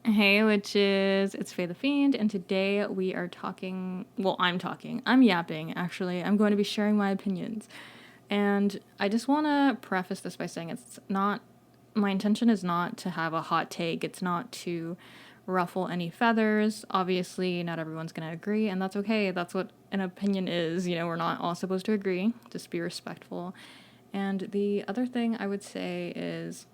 Hey, witches, it's Faye the Fiend, and today we are I'm yapping, actually. I'm going to be sharing my opinions. And I just want to preface this by saying my intention is not to have a hot take, it's not to ruffle any feathers. Obviously, not everyone's going to agree, and that's okay. That's what an opinion is. We're not all supposed to agree, just be respectful. And the other thing I would say is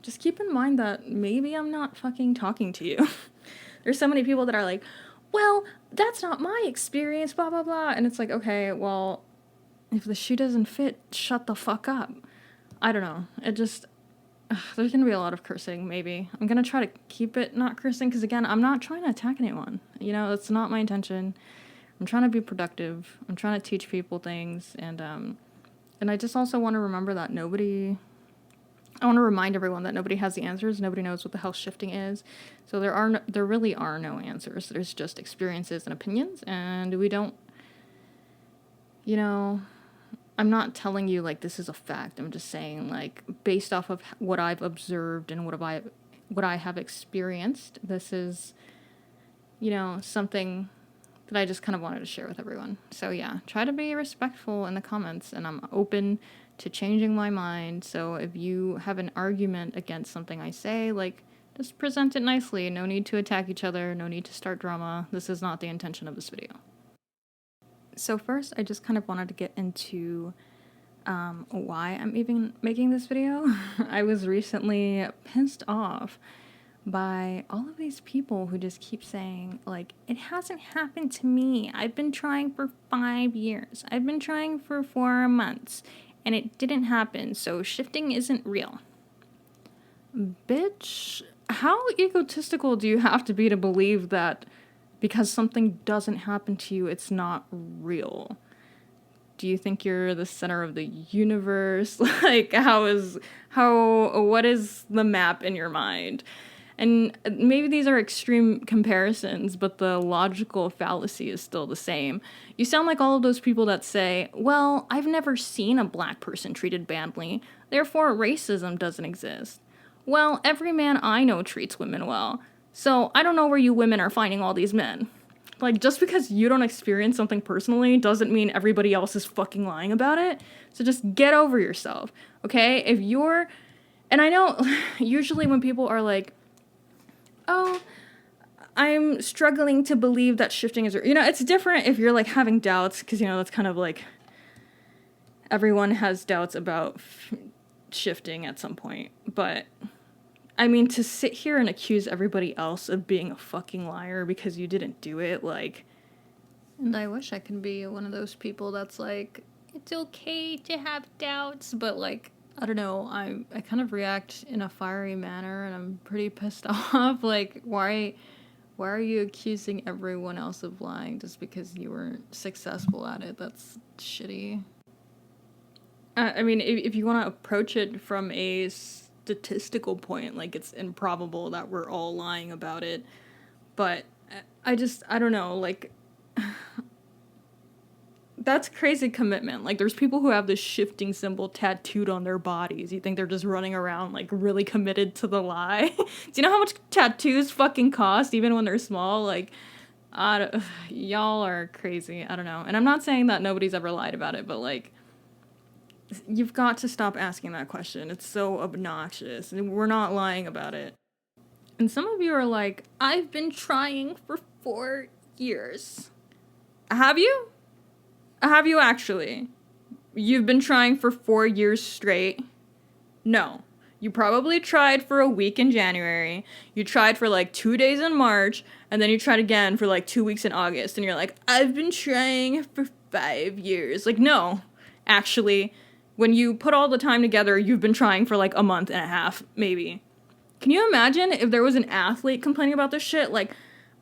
just keep in mind that maybe I'm not fucking talking to you. There's so many people that are like, well, that's not my experience, blah, blah, blah. And it's like, okay, well, if the shoe doesn't fit, shut the fuck up. I don't know. There's gonna be a lot of cursing, maybe. I'm gonna try to keep it not cursing, because again, I'm not trying to attack anyone. That's not my intention. I'm trying to be productive. I'm trying to teach people things, and I just also want to remember that I want to remind everyone that nobody has the answers. Nobody knows what the hell shifting is. So there really are no answers. There's just experiences and opinions, and we don't, I'm not telling you like this is a fact. I'm just saying like based off of what I've observed and what I have experienced, this is, something that I just kind of wanted to share with everyone. So yeah, try to be respectful in the comments, and I'm open to changing my mind. So if you have an argument against something I say, like, just present it nicely. No need to attack each other. No need to start drama. This is not the intention of this video. So first, I just kind of wanted to get into why I'm even making this video. I was recently pissed off by all of these people who just keep saying, like, it hasn't happened to me. I've been trying for 5 years. I've been trying for 4 months. And it didn't happen, so shifting isn't real. Bitch, how egotistical do you have to be to believe that because something doesn't happen to you, it's not real? Do you think you're the center of the universe? Like, what is the map in your mind? And maybe these are extreme comparisons, but the logical fallacy is still the same. You sound like all of those people that say, well, I've never seen a black person treated badly, therefore racism doesn't exist. Well, every man I know treats women well, so I don't know where you women are finding all these men. Like, just because you don't experience something personally doesn't mean everybody else is fucking lying about it. So just get over yourself, okay? And I know, usually when people are like, oh, I'm struggling to believe that shifting is, it's different if you're like having doubts, because, that's kind of like everyone has doubts about shifting at some point. But I mean, to sit here and accuse everybody else of being a fucking liar because you didn't do it, like, and I wish I could be one of those people that's like, it's okay to have doubts, but like, I don't know, I kind of react in a fiery manner, and I'm pretty pissed off. Like, why are you accusing everyone else of lying just because you weren't successful at it? That's shitty. I mean, if you want to approach it from a statistical point, like, it's improbable that we're all lying about it. But I don't know, like, that's crazy commitment. Like, there's people who have this shifting symbol tattooed on their bodies. You think they're just running around, like, really committed to the lie? Do you know how much tattoos fucking cost, even when they're small? Like, y'all are crazy. I don't know. And I'm not saying that nobody's ever lied about it, but, like, you've got to stop asking that question. It's so obnoxious. And we're not lying about it. And some of you are like, I've been trying for 4 years. Have you? Have you actually? You've been trying for 4 years straight? No. You probably tried for a week in January, you tried for like 2 days in March, and then you tried again for like 2 weeks in August, and you're like, I've been trying for 5 years. Like, no. Actually, when you put all the time together, you've been trying for like a month and a half, maybe. Can you imagine if there was an athlete complaining about this shit? Like,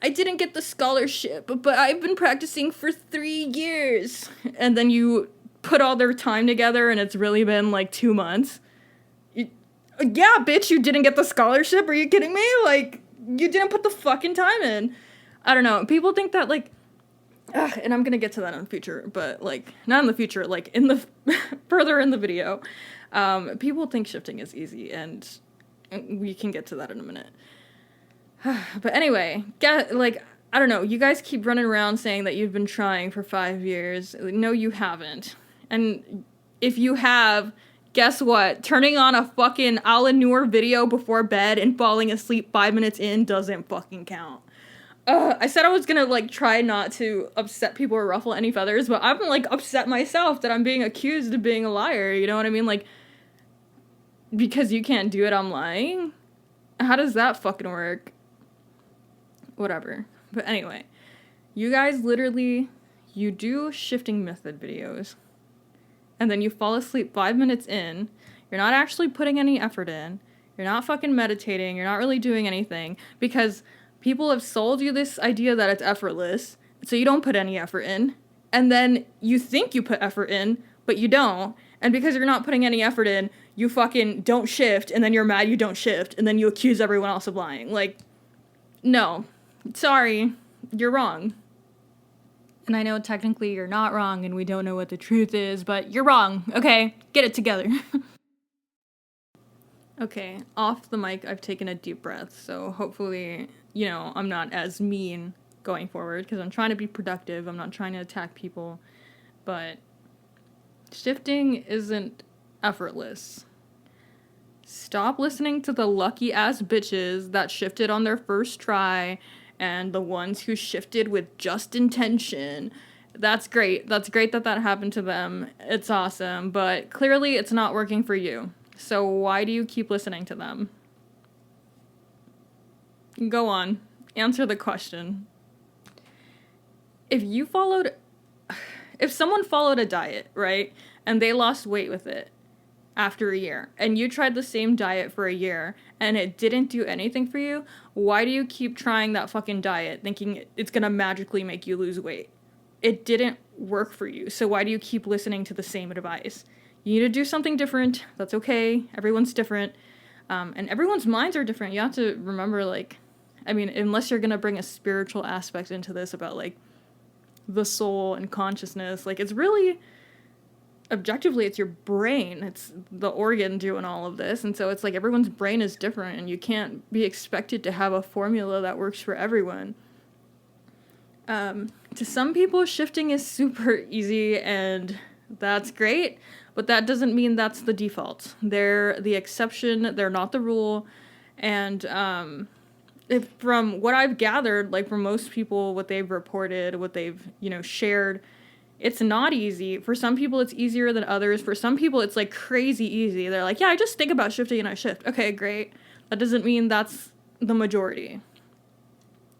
I didn't get the scholarship, but I've been practicing for 3 years. And then you put all their time together and it's really been like 2 months. Yeah, bitch, you didn't get the scholarship? Are you kidding me? Like, you didn't put the fucking time in. I don't know. People think that, like, and I'm gonna get to that in the future, but, like, not in the future, like, further in the video. People think shifting is easy, and We can get to that in a minute. But anyway, I don't know, you guys keep running around saying that you've been trying for 5 years. No, you haven't. And if you have, guess what? Turning on a fucking Alan Noor video before bed and falling asleep 5 minutes in doesn't fucking count. I said I was gonna, like, try not to upset people or ruffle any feathers, but I'm, like, upset myself that I'm being accused of being a liar, you know what I mean? Like, because you can't do it, I'm lying? How does that fucking work? Whatever. But anyway, you guys literally, you do shifting method videos, and then you fall asleep 5 minutes in. You're not actually putting any effort in. You're not fucking meditating. You're not really doing anything, because people have sold you this idea that it's effortless, so you don't put any effort in. And then you think you put effort in, but you don't. And because you're not putting any effort in, you fucking don't shift, and then you're mad you don't shift, and then you accuse everyone else of lying. Like, no. Sorry. You're wrong. And I know technically you're not wrong, and we don't know what the truth is, but you're wrong, okay? Get it together. Okay, off the mic, I've taken a deep breath, so hopefully, you know, I'm not as mean going forward, because I'm trying to be productive, I'm not trying to attack people, but shifting isn't effortless. Stop listening to the lucky-ass bitches that shifted on their first try, and the ones who shifted with just intention. That's great. That's great that that happened to them. It's awesome, but clearly it's not working for you. So why do you keep listening to them? Go on. Answer the question. If someone followed a diet, right, and they lost weight with it after a year, and you tried the same diet for a year, and it didn't do anything for you, why do you keep trying that fucking diet, thinking it's gonna magically make you lose weight? It didn't work for you, so why do you keep listening to the same advice? You need to do something different. That's okay. Everyone's different. And everyone's minds are different. You have to remember, like, I mean, unless you're gonna bring a spiritual aspect into this about, like, the soul and consciousness, like, it's really, objectively, it's your brain. It's the organ doing all of this. And so it's like everyone's brain is different, and you can't be expected to have a formula that works for everyone. To some people, shifting is super easy, and that's great, but that doesn't mean that's the default. They're the exception, they're not the rule, and if from what I've gathered, like from most people, what they've reported, what they've, you know, shared, it's not easy. For some people, it's easier than others. For some people, it's like crazy easy. They're like, yeah, I just think about shifting and I shift. Okay, great. That doesn't mean that's the majority.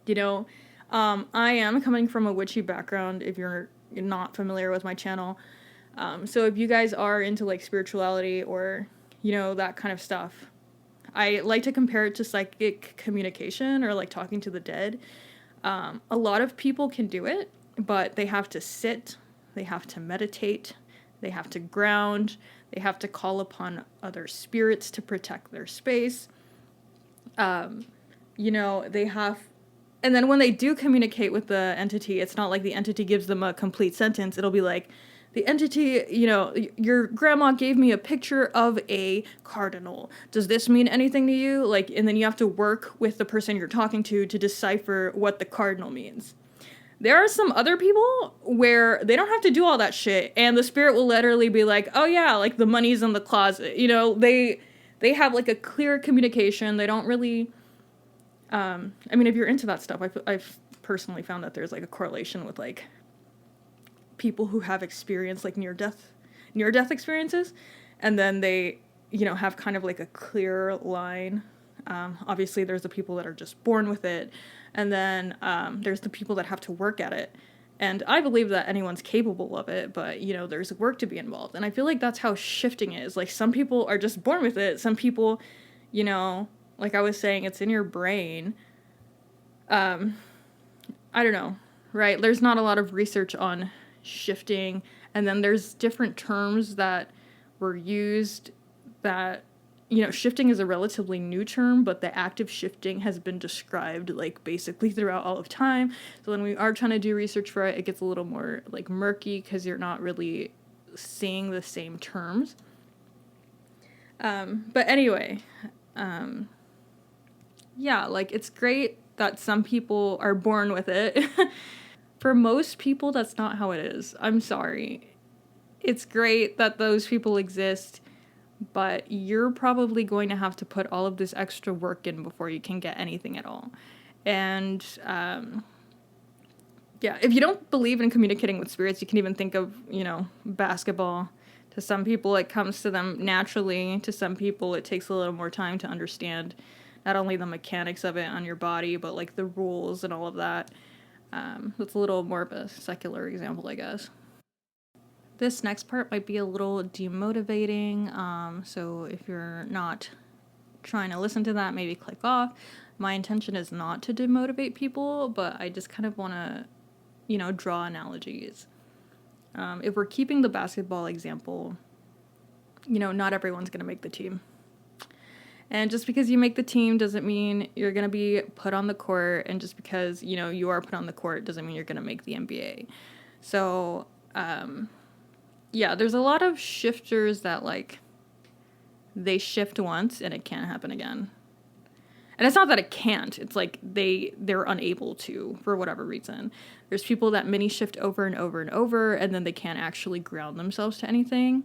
You know, I am coming from a witchy background, if you're not familiar with my channel. So if you guys are into like spirituality or, you know, that kind of stuff, I like to compare it to psychic communication or like talking to the dead. A lot of people can do it, but they have to sit, they have to meditate, they have to ground, they have to call upon other spirits to protect their space. You know, and then when they do communicate with the entity, it's not like the entity gives them a complete sentence. It'll be like, the entity, you know, your grandma gave me a picture of a cardinal. Does this mean anything to you? Like, and then you have to work with the person you're talking to decipher what the cardinal means. There are some other people where they don't have to do all that shit, and the spirit will literally be like, oh yeah, like the money's in the closet. You know, they have like a clear communication. They don't really, I mean, if you're into that stuff, I've personally found that there's like a correlation with like people who have experienced like near-death experiences, and then they, you know, have kind of like a clear line. Obviously there's the people that are just born with it, and then there's the people that have to work at it. And I believe that anyone's capable of it, but, you know, there's work to be involved. And I feel like that's how shifting is. Like, some people are just born with it. Some people, you know, like I was saying, it's in your brain. I don't know, right? There's not a lot of research on shifting, and then there's different terms that were used that, you know, shifting is a relatively new term, but the act of shifting has been described like basically throughout all of time. So when we are trying to do research for it, it gets a little more like murky because you're not really seeing the same terms. But anyway, Yeah, like, it's great that some people are born with it. For most people, that's not how it is. I'm sorry. It's great that those people exist, but you're probably going to have to put all of this extra work in before you can get anything at all. And, yeah, if you don't believe in communicating with spirits, you can even think of, basketball. To some people, it comes to them naturally. To some people, it takes a little more time to understand not only the mechanics of it on your body, but like the rules and all of that. That's a little more of a secular example, I guess. This next part might be a little demotivating, so if you're not trying to listen to that, maybe click off. My intention is not to demotivate people, but I just kind of want to, draw analogies. If we're keeping the basketball example, not everyone's going to make the team. And just because you make the team doesn't mean you're going to be put on the court. And just because, you are put on the court doesn't mean you're going to make the NBA. So, yeah, there's a lot of shifters that, like, they shift once and it can't happen again. And it's not that it can't. It's like they're unable to for whatever reason. There's people that mini shift over and over and over, and then they can't actually ground themselves to anything.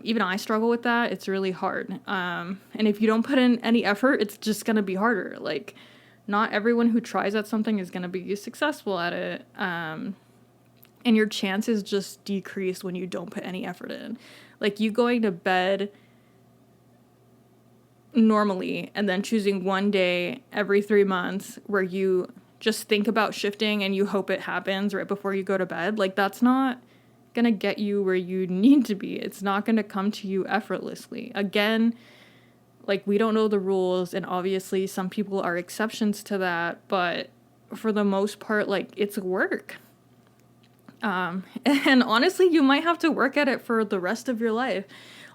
Even I struggle with that. It's really hard. And if you don't put in any effort, it's just going to be harder. Like, not everyone who tries at something is going to be successful at it. And your chances just decrease when you don't put any effort in. Like, you going to bed normally and then choosing one day every 3 months where you just think about shifting and you hope it happens right before you go to bed, like, that's not gonna get you where you need to be. It's not gonna come to you effortlessly. Again, like, we don't know the rules, and obviously some people are exceptions to that, but for the most part, like, it's work. And honestly, you might have to work at it for the rest of your life.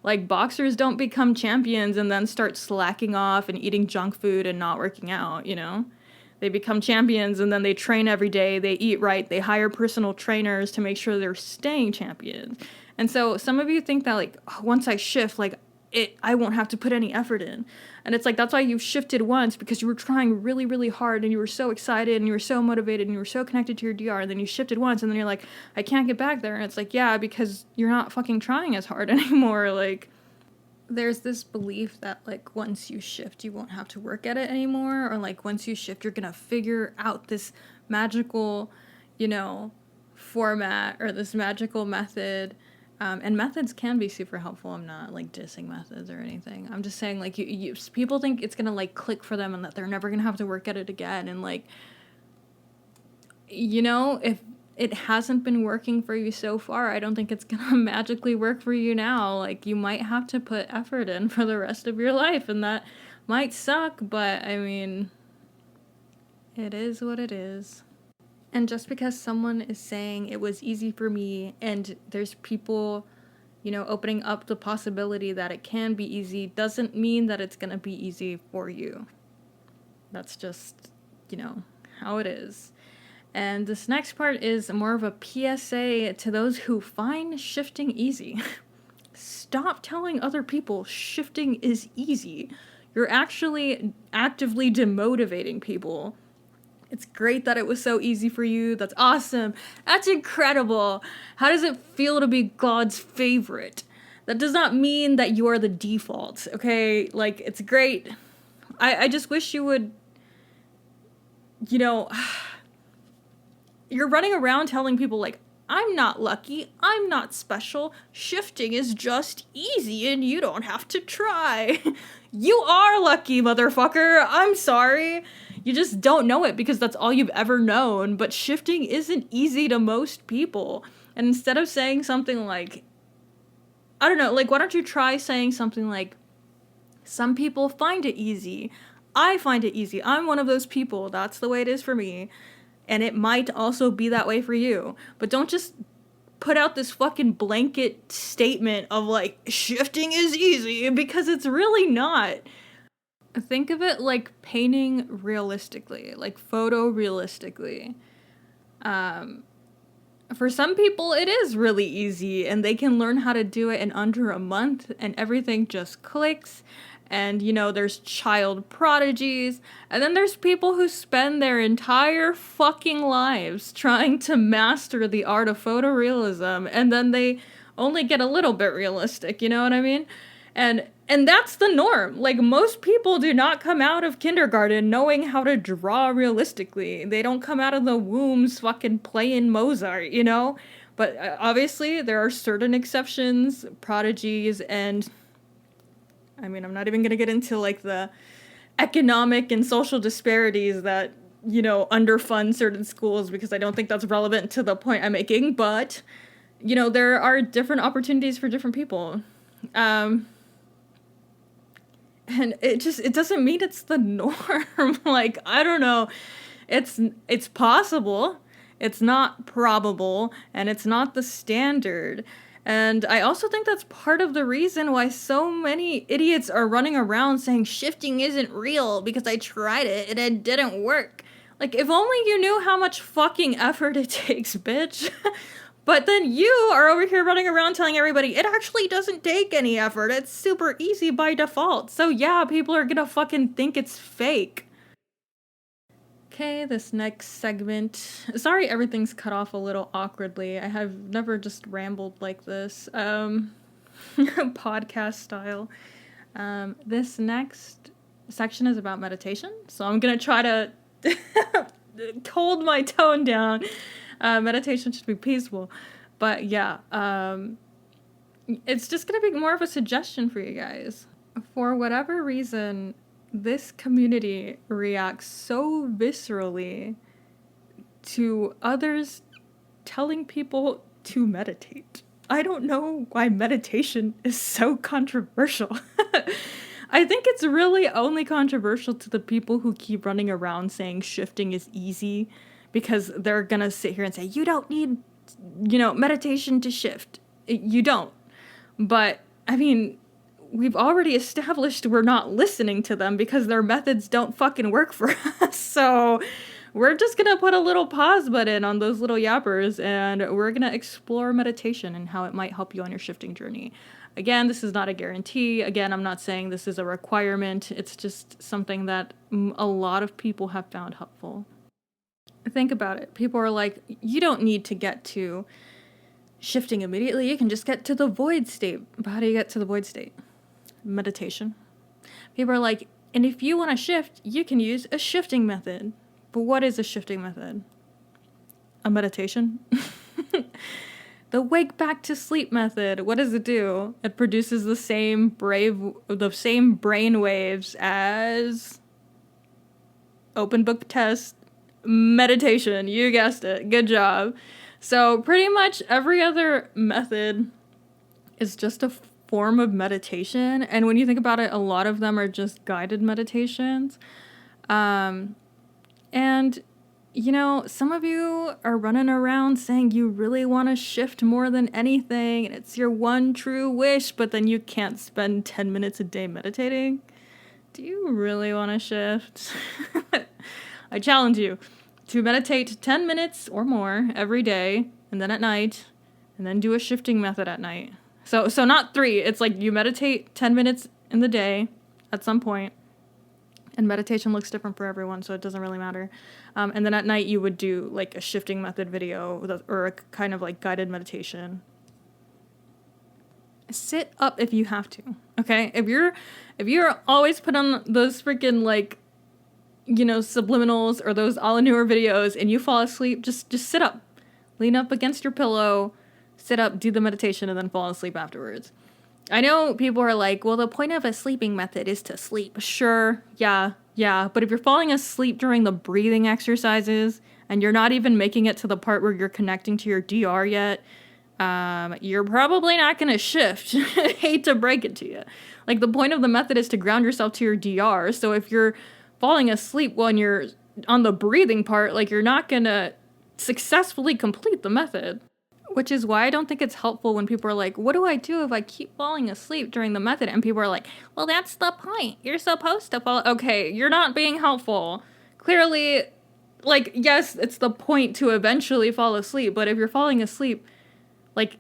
Like, boxers don't become champions and then start slacking off and eating junk food and not working out, They become champions and then they train every day, they eat right, they hire personal trainers to make sure they're staying champions. And so some of you think that, like, oh, once I shift, like, I won't have to put any effort in. And it's like, that's why you shifted once, because you were trying really, really hard and you were so excited and you were so motivated and you were so connected to your DR, and then you shifted once and then you're like, I can't get back there. And it's like, yeah, because you're not fucking trying as hard anymore. Like, there's this belief that, like, once you shift, you won't have to work at it anymore, or like, once you shift, you're gonna figure out this magical, format or this magical method. And methods can be super helpful. I'm not, like, dissing methods or anything. I'm just saying, like, people think it's gonna, like, click for them and that they're never gonna have to work at it again. And, like, if it hasn't been working for you so far, I don't think it's gonna magically work for you now. Like, you might have to put effort in for the rest of your life, and that might suck, but, I mean, it is what it is. And just because someone is saying it was easy for me, and there's people, opening up the possibility that it can be easy, doesn't mean that it's gonna be easy for you. That's just, how it is. And this next part is more of a PSA to those who find shifting easy. Stop telling other people shifting is easy. You're actually actively demotivating people. It's great that it was so easy for you. That's awesome. That's incredible. How does it feel to be God's favorite? That does not mean that you are the default, okay? Like, it's great. I just wish you would, you're running around telling people, like, I'm not lucky, I'm not special, shifting is just easy and you don't have to try. You are lucky, motherfucker. I'm sorry. You just don't know it because that's all you've ever known, but shifting isn't easy to most people. And instead of saying something like, I don't know, like, why don't you try saying something like, some people find it easy. I find it easy. I'm one of those people. That's the way it is for me. And it might also be that way for you. But don't just put out this fucking blanket statement of, like, shifting is easy, because it's really not. Think of it like painting realistically, like photorealistically. For some people, it is really easy, and they can learn how to do it in under a month, and everything just clicks, And, there's child prodigies. And then there's people who spend their entire fucking lives trying to master the art of photorealism. And then they only get a little bit realistic, you know what I mean? And that's the norm. Like, most people do not come out of kindergarten knowing how to draw realistically. They don't come out of the wombs fucking playing Mozart, But obviously, there are certain exceptions, prodigies, and I'm not even going to get into, like, the economic and social disparities that, underfund certain schools, because I don't think that's relevant to the point I'm making. But, there are different opportunities for different people. And it doesn't mean it's the norm. Like, I don't know. It's possible. It's not probable, and it's not the standard. And I also think that's part of the reason why so many idiots are running around saying shifting isn't real because I tried it and it didn't work. Like, if only you knew how much fucking effort it takes, bitch. But then you are over here running around telling everybody it actually doesn't take any effort. It's super easy by default. So yeah, people are gonna fucking think it's fake. Okay, this next segment. Sorry everything's cut off a little awkwardly. I have never just rambled like this. Podcast style. This next section is about meditation. So I'm gonna try to hold my tone down. Meditation should be peaceful. But yeah, it's just going to be more of a suggestion for you guys. For whatever reason, this community reacts so viscerally to others telling people to meditate. I don't know why meditation is so controversial. I think it's really only controversial to the people who keep running around saying shifting is easy, because they're gonna sit here and say, you don't need, meditation to shift. You don't. But, we've already established we're not listening to them because their methods don't fucking work for us. So we're just gonna put a little pause button on those little yappers, and we're gonna explore meditation and how it might help you on your shifting journey. Again, this is not a guarantee. Again, I'm not saying this is a requirement. It's just something that a lot of people have found helpful. Think about it. People are like, you don't need to get to shifting immediately. You can just get to the void state. But how do you get to the void state? Meditation. People are like, and if you want to shift, you can use a shifting method. But what is a shifting method? A meditation? The wake back to sleep method. What does it do? It produces the same brain waves as open book test. Meditation. You guessed it. Good job. So pretty much every other method is just a form of meditation. And when you think about it, a lot of them are just guided meditations. And, some of you are running around saying you really want to shift more than anything, and it's your one true wish, but then you can't spend 10 minutes a day meditating. Do you really want to shift? I challenge you to meditate 10 minutes or more every day, and then at night, and then do a shifting method at night. So not 3. It's like you meditate 10 minutes in the day at some point, and meditation looks different for everyone, so it doesn't really matter. And then at night you would do like a shifting method video or a kind of like guided meditation. Sit up if you have to, okay? If you're always put on those freaking like, subliminals or those all newer videos and you fall asleep, just sit up. Lean up against your pillow, sit up, do the meditation, and then fall asleep afterwards. I know people are like, well, the point of a sleeping method is to sleep. Sure, yeah. But if you're falling asleep during the breathing exercises and you're not even making it to the part where you're connecting to your DR yet, you're probably not going to shift. Hate to break it to you. Like, the point of the method is to ground yourself to your DR. So if you're falling asleep when you're on the breathing part, like, you're not going to successfully complete the method. Which is why I don't think it's helpful when people are like, what do I do if I keep falling asleep during the method? And people are like, well, that's the point. You're supposed to fall. Okay, you're not being helpful. Clearly, like, yes, it's the point to eventually fall asleep. But if you're falling asleep, like,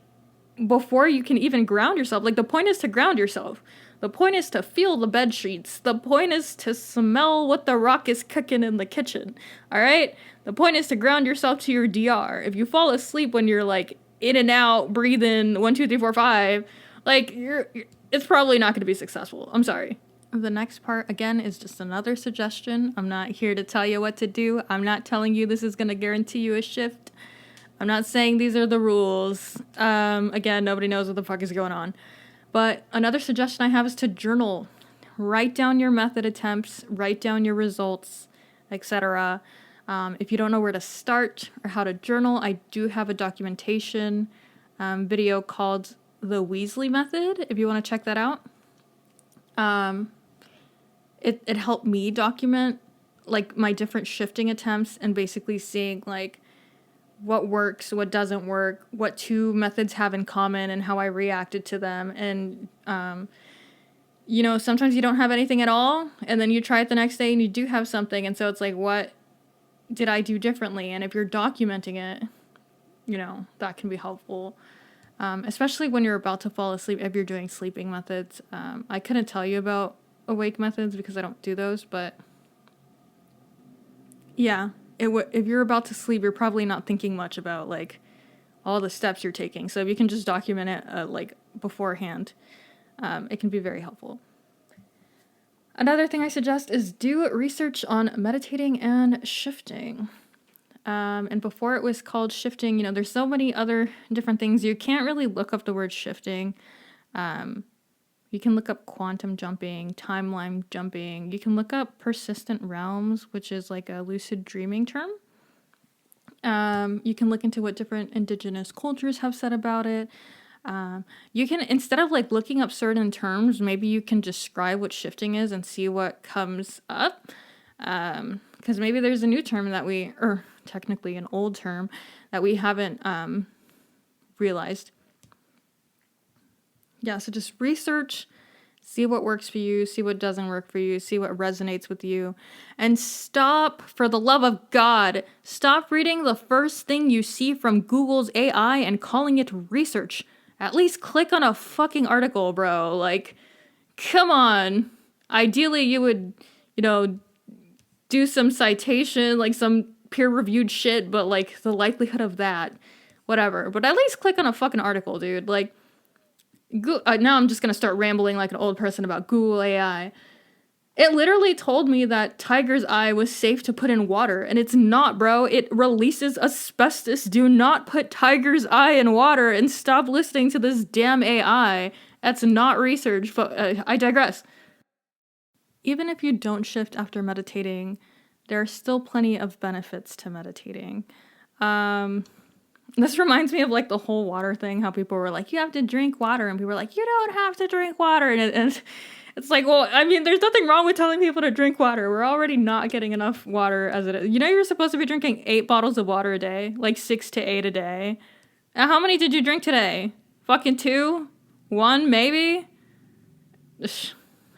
before you can even ground yourself, like, the point is to ground yourself. The point is to feel the bed sheets. The point is to smell what the rock is cooking in the kitchen. All right? The point is to ground yourself to your DR. If you fall asleep when you're like in and out, breathing 1, 2, 3, 4, 5, like it's probably not going to be successful. I'm sorry. The next part, again, is just another suggestion. I'm not here to tell you what to do. I'm not telling you this is going to guarantee you a shift. I'm not saying these are the rules. Again, nobody knows what the fuck is going on. But another suggestion I have is to journal. Write down your method attempts, write down your results, etc. If you don't know where to start or how to journal, I do have a documentation video called The Weasley Method, if you want to check that out. It helped me document like my different shifting attempts and basically seeing like what works, what doesn't work, what two methods have in common and how I reacted to them. And, you know, sometimes you don't have anything at all and then you try it the next day and you do have something. And so it's like, what did I do differently? And if you're documenting it, you know, that can be helpful. Especially when you're about to fall asleep, if you're doing sleeping methods. I couldn't tell you about awake methods because I don't do those, but yeah, if you're about to sleep, you're probably not thinking much about like all the steps you're taking. So if you can just document it like beforehand, it can be very helpful. Another thing I suggest is do research on meditating and shifting. And before it was called shifting, you know, there's so many other different things. You can't really look up the word shifting. You can look up quantum jumping, timeline jumping. You can look up persistent realms, which is like a lucid dreaming term. You can look into what different indigenous cultures have said about it. You can, instead of like looking up certain terms, maybe you can describe what shifting is and see what comes up. Because maybe there's a new term that or technically an old term that we haven't realized. Yeah, so just research, see what works for you, see what doesn't work for you, see what resonates with you, and stop, for the love of God, stop reading the first thing you see from Google's AI and calling it research. At least click on a fucking article, bro. Like, come on. Ideally, you would, you know, do some citation, like some peer-reviewed shit, but like the likelihood of that, whatever. But at least click on a fucking article, dude. Like, now I'm just gonna start rambling like an old person about Google AI. It literally told me that tiger's eye was safe to put in water, and it's not, bro. It releases asbestos. Do not put tiger's eye in water, and stop listening to this damn AI. That's not research. I digress. Even if you don't shift after meditating, there are still plenty of benefits to meditating. This reminds me of like the whole water thing, how people were like, you have to drink water, and people were like, you don't have to drink water, and it's like, well, I mean, there's nothing wrong with telling people to drink water. We're already not getting enough water as it is. You know, you're supposed to be drinking 8 bottles of water a day, like 6 to 8 a day. And how many did you drink today? Fucking 2? 1, maybe?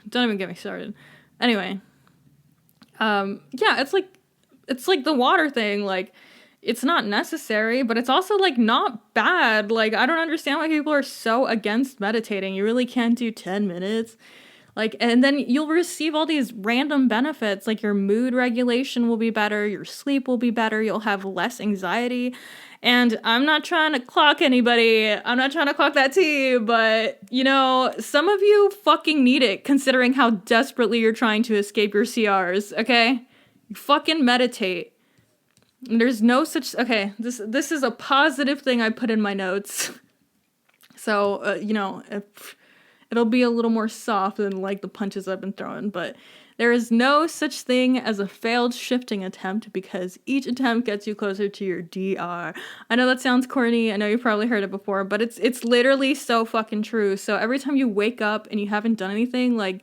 Don't even get me started. Anyway, yeah, it's like the water thing, like, it's not necessary, but it's also like not bad. Like, I don't understand why people are so against meditating. You really can't do 10 minutes. Like, and then you'll receive all these random benefits, like your mood regulation will be better, your sleep will be better, you'll have less anxiety. And I'm not trying to clock anybody. I'm not trying to clock that tea, but, you know, some of you fucking need it, considering how desperately you're trying to escape your CRs, okay? You fucking meditate. There's no such... Okay, this is a positive thing I put in my notes. So, you know, it'll be a little more soft than, like, the punches I've been throwing, but there is no such thing as a failed shifting attempt because each attempt gets you closer to your DR. I know that sounds corny. I know you've probably heard it before, but it's literally so fucking true. So every time you wake up and you haven't done anything, like...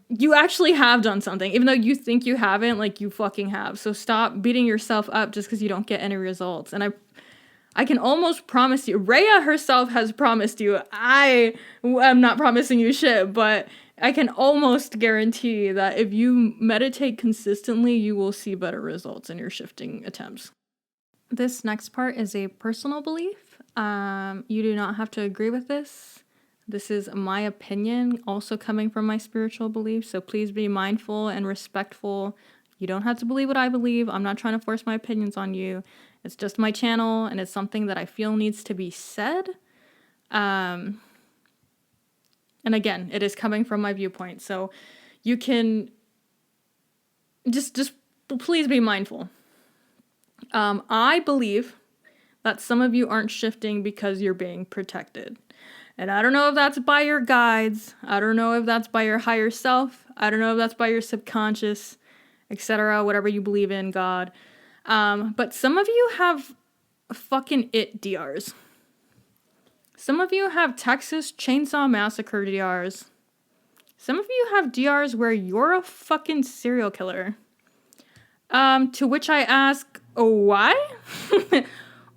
you actually have done something. Even though you think you haven't, like, you fucking have. So stop beating yourself up just because you don't get any results. And I can almost promise you, Rhea herself has promised you, I am not promising you shit, but I can almost guarantee that if you meditate consistently, you will see better results in your shifting attempts. This next part is a personal belief. You do not have to agree with this. This is my opinion, also coming from my spiritual beliefs. So please be mindful and respectful. You don't have to believe what I believe. I'm not trying to force my opinions on you. It's just my channel, and it's something that I feel needs to be said. And again, it is coming from my viewpoint. So you can just please be mindful. I believe that some of you aren't shifting because you're being protected. And I don't know if that's by your guides. I don't know if that's by your higher self. I don't know if that's by your subconscious, etc., whatever you believe in, God. But some of you have fucking DRs. Some of you have Texas Chainsaw Massacre DRs. Some of you have DRs where you're a fucking serial killer. To which I ask, why?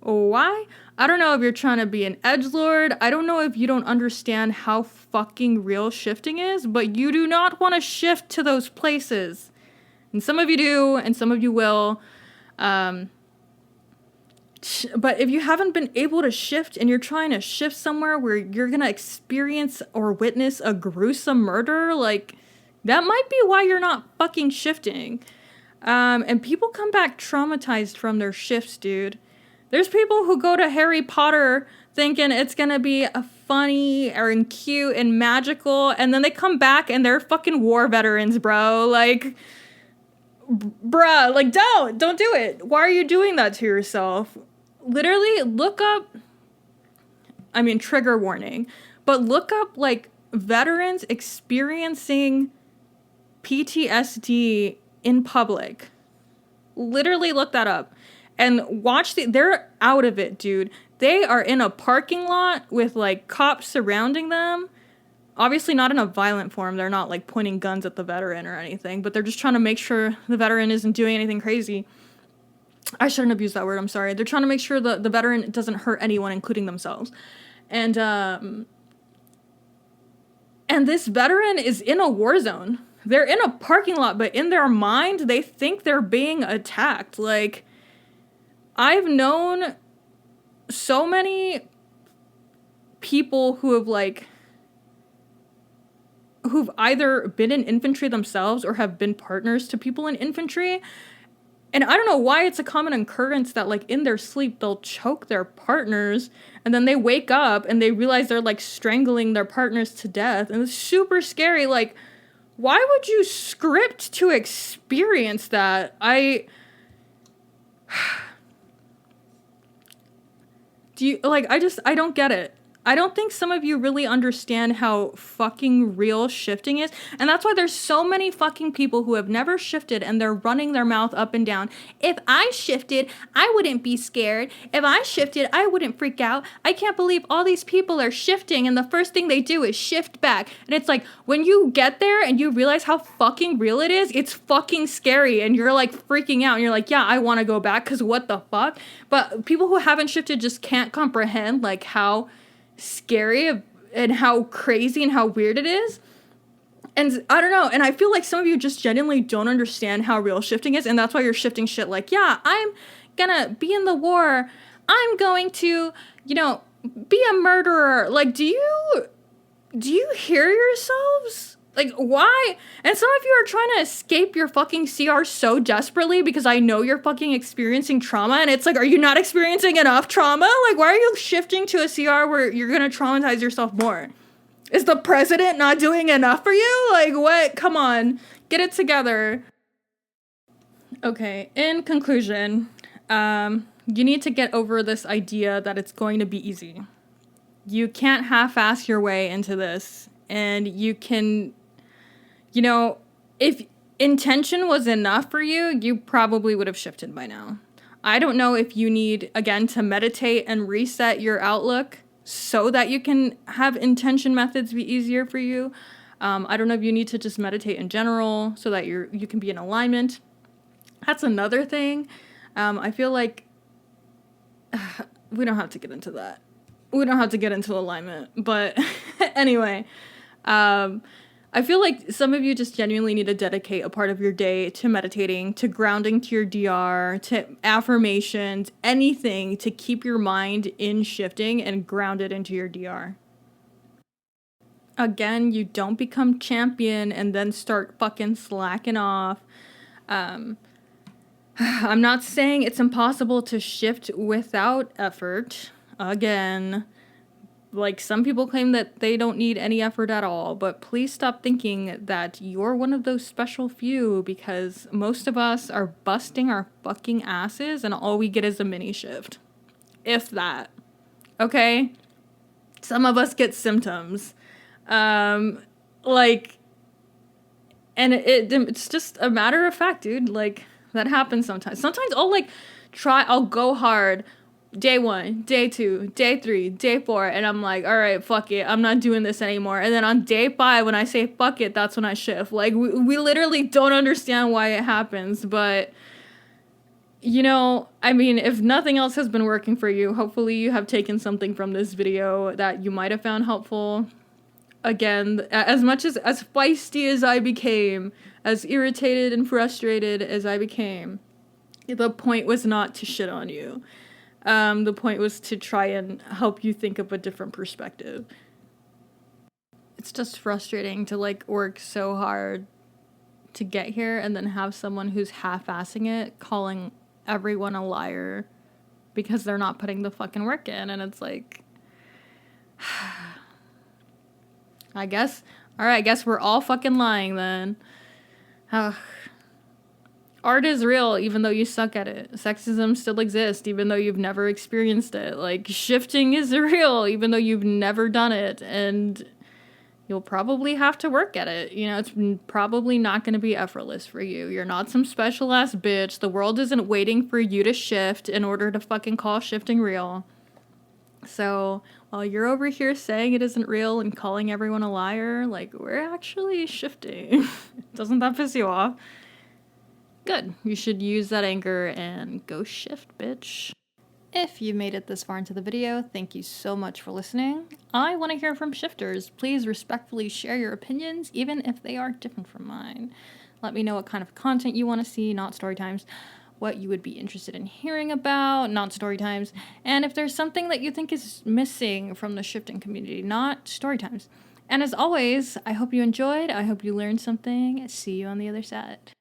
Why? I don't know if you're trying to be an edgelord. I don't know if you don't understand how fucking real shifting is, but you do not want to shift to those places. And some of you do, and some of you will. But if you haven't been able to shift and you're trying to shift somewhere where you're going to experience or witness a gruesome murder, like, that might be why you're not fucking shifting. And people come back traumatized from their shifts, dude. There's people who go to Harry Potter thinking it's gonna be a funny and cute and magical, and then they come back and they're fucking war veterans, bro. Like, bruh, like, don't do it. Why are you doing that to yourself? Literally, look up, I mean, trigger warning, but look up, like, veterans experiencing PTSD in public. Literally look that up. And watch they're out of it, dude. They are in a parking lot with, like, cops surrounding them. Obviously not in a violent form. They're not, like, pointing guns at the veteran or anything. But they're just trying to make sure the veteran isn't doing anything crazy. I shouldn't have used that word, I'm sorry. They're trying to make sure the veteran doesn't hurt anyone, including themselves. And this veteran is in a war zone. They're in a parking lot, but in their mind, they think they're being attacked. Like, I've known so many people who have, like, who've either been in infantry themselves or have been partners to people in infantry. And I don't know why it's a common occurrence that, like, in their sleep, they'll choke their partners, and then they wake up and they realize they're, like, strangling their partners to death. And it's super scary. Like, why would you script to experience that? I don't get it. I don't think some of you really understand how fucking real shifting is. And that's why there's so many fucking people who have never shifted and they're running their mouth up and down. If I shifted, I wouldn't be scared. If I shifted, I wouldn't freak out. I can't believe all these people are shifting and the first thing they do is shift back. And it's like, when you get there and you realize how fucking real it is, it's fucking scary. And you're, like, freaking out. And you're like, yeah, I want to go back because what the fuck? But people who haven't shifted just can't comprehend, like, how scary and how crazy and how weird it is. And I don't know, and I feel like some of you just genuinely don't understand how real shifting is, and that's why you're shifting shit like, yeah, I'm gonna be in the war, I'm going to, be a murderer. Like, do you hear yourselves? Like, why? And some of you are trying to escape your fucking CR so desperately because I know you're fucking experiencing trauma. And it's like, are you not experiencing enough trauma? Like, why are you shifting to a CR where you're going to traumatize yourself more? Is the president not doing enough for you? Like, what? Come on. Get it together. Okay, in conclusion, you need to get over this idea that it's going to be easy. You can't half-ass your way into this. And you can... if intention was enough for you, you probably would have shifted by now. I don't know if you need, again, to meditate and reset your outlook so that you can have intention methods be easier for you. I don't know if you need to just meditate in general so that you can be in alignment. That's another thing. I feel like we don't have to get into that. We don't have to get into alignment. But anyway... I feel like some of you just genuinely need to dedicate a part of your day to meditating, to grounding to your DR, to affirmations, anything to keep your mind in shifting and grounded into your DR. Again, you don't become champion and then start fucking slacking off. I'm not saying it's impossible to shift without effort. Again, like, some people claim that they don't need any effort at all, but please stop thinking that you're one of those special few, because most of us are busting our fucking asses and all we get is a mini shift. If that. Okay? Some of us get symptoms. Like, and it's just a matter of fact, dude. Like, that happens sometimes. Sometimes I'll go hard day 1, day 2, day 3, day 4, and I'm like, all right, fuck it, I'm not doing this anymore. And then on day 5, when I say fuck it, that's when I shift. Like, we literally don't understand why it happens, but, you know, I mean, if nothing else has been working for you, hopefully you have taken something from this video that you might have found helpful. Again, as much as feisty as I became, as irritated and frustrated as I became, the point was not to shit on you. The point was to try and help you think of a different perspective. It's just frustrating to, like, work so hard to get here and then have someone who's half-assing it calling everyone a liar because they're not putting the fucking work in. And it's like, I guess we're all fucking lying then. Art is real even though you suck at it. Sexism still exists even though you've never experienced it. Like, shifting is real even though you've never done it, and you'll probably have to work at it. You know, it's probably not going to be effortless for you. You're not some special ass bitch. The world isn't waiting for you to shift in order to fucking call shifting real. So, while you're over here saying it isn't real and calling everyone a liar, like, we're actually shifting. Doesn't that piss you off? Good. You should use that anger and go shift, bitch. If you made it this far into the video, thank you so much for listening. I want to hear from shifters. Please respectfully share your opinions, even if they are different from mine. Let me know what kind of content you want to see, not story times, what you would be interested in hearing about, not story times, and if there's something that you think is missing from the shifting community, not story times. And as always, I hope you enjoyed. I hope you learned something. See you on the other side.